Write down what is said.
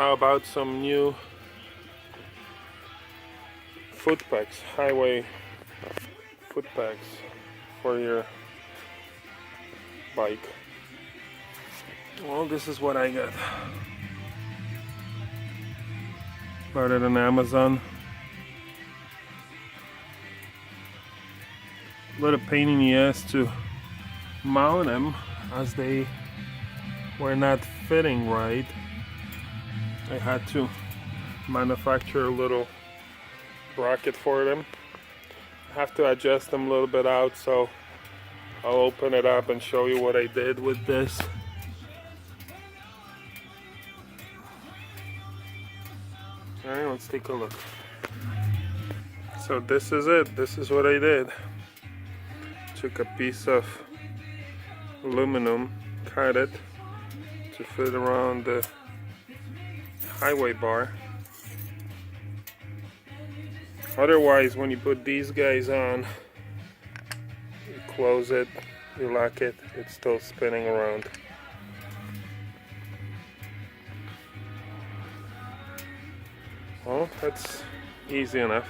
How about some new foot packs, highway foot packs for your bike? Well, this is what I got. Bought it on Amazon. A little pain in the ass to mount them as they were not fitting right. I had to manufacture a little bracket for them. I have to adjust them a little bit out, so I'll open it up and show you what I did with this. Alright, let's take a look. So this is it. This is what I did. Took a piece of aluminum, cut it to fit around the highway bar. Otherwise, when you put these guys on, you close it, you lock it, it's still spinning around. Well, that's easy enough.